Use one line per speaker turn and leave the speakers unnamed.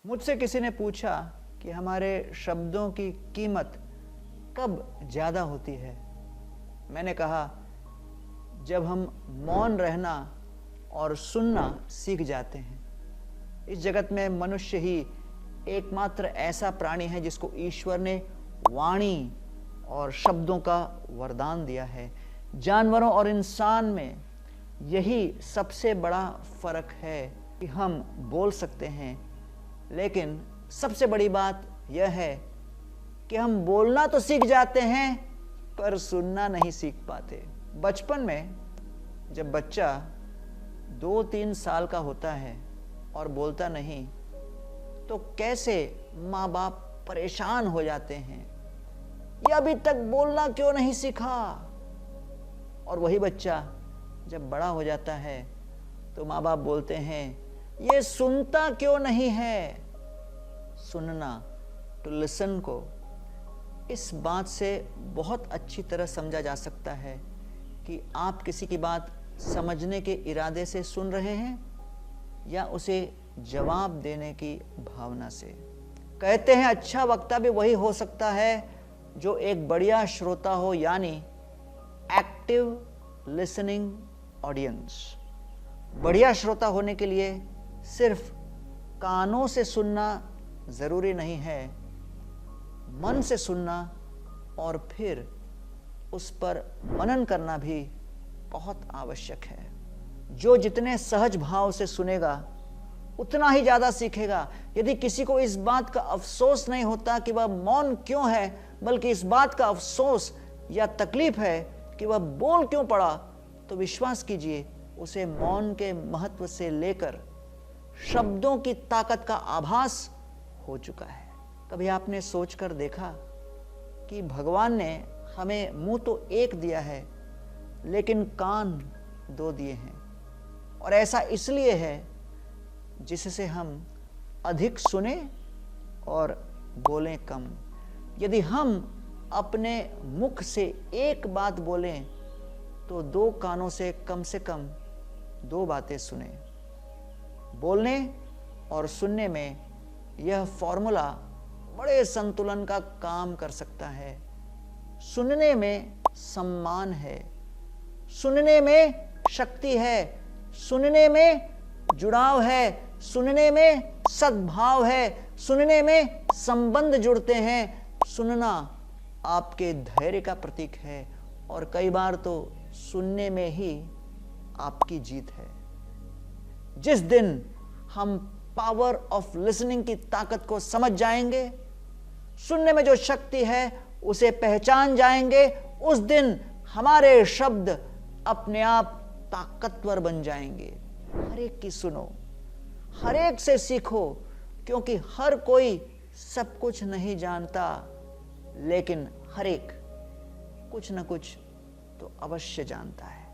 मुझसे किसी ने पूछा कि हमारे शब्दों की कीमत कब ज़्यादा होती है। मैंने कहा, जब हम मौन रहना और सुनना सीख जाते हैं। इस जगत में मनुष्य ही एकमात्र ऐसा प्राणी है जिसको ईश्वर ने वाणी और शब्दों का वरदान दिया है। जानवरों और इंसान में यही सबसे बड़ा फर्क है कि हम बोल सकते हैं, लेकिन सबसे बड़ी बात यह है कि हम बोलना तो सीख जाते हैं पर सुनना नहीं सीख पाते। बचपन में जब बच्चा 2-3 साल का होता है और बोलता नहीं, तो कैसे माँ बाप परेशान हो जाते हैं, ये अभी तक बोलना क्यों नहीं सीखा। और वही बच्चा जब बड़ा हो जाता है तो माँ बाप बोलते हैं, ये सुनता क्यों नहीं है। सुनना, टू लिसन को इस बात से बहुत अच्छी तरह समझा जा सकता है कि आप किसी की बात समझने के इरादे से सुन रहे हैं या उसे जवाब देने की भावना से। कहते हैं अच्छा वक्ता भी वही हो सकता है जो एक बढ़िया श्रोता हो, यानी एक्टिव लिसनिंग ऑडियंस। बढ़िया श्रोता होने के लिए सिर्फ कानों से सुनना जरूरी नहीं है, मन से सुनना और फिर उस पर मनन करना भी बहुत आवश्यक है। जो जितने सहज भाव से सुनेगा उतना ही ज्यादा सीखेगा। यदि किसी को इस बात का अफसोस नहीं होता कि वह मौन क्यों है, बल्कि इस बात का अफसोस या तकलीफ है कि वह बोल क्यों पड़ा, तो विश्वास कीजिए उसे मौन के महत्व से लेकर शब्दों की ताकत का आभास हो चुका है। कभी आपने सोचकर देखा कि भगवान ने हमें मुंह तो एक दिया है लेकिन कान 2 दिए हैं, और ऐसा इसलिए है जिससे हम अधिक सुने और बोलें कम। यदि हम अपने मुख से एक बात बोलें तो 2 कानों से कम 2 बातें सुने। बोलने और सुनने में यह फॉर्मूला बड़े संतुलन का काम कर सकता है। सुनने में सम्मान है, सुनने में शक्ति है, सुनने में जुड़ाव है, सुनने में सद्भाव है, सुनने में संबंध जुड़ते हैं। सुनना आपके धैर्य का प्रतीक है और कई बार तो सुनने में ही आपकी जीत है। जिस दिन हम पावर ऑफ लिसनिंग की ताकत को समझ जाएंगे, सुनने में जो शक्ति है उसे पहचान जाएंगे, उस दिन हमारे शब्द अपने आप ताकतवर बन जाएंगे। हर एक की सुनो, हर एक से सीखो, क्योंकि हर कोई सब कुछ नहीं जानता, लेकिन हर एक कुछ न कुछ तो अवश्य जानता है।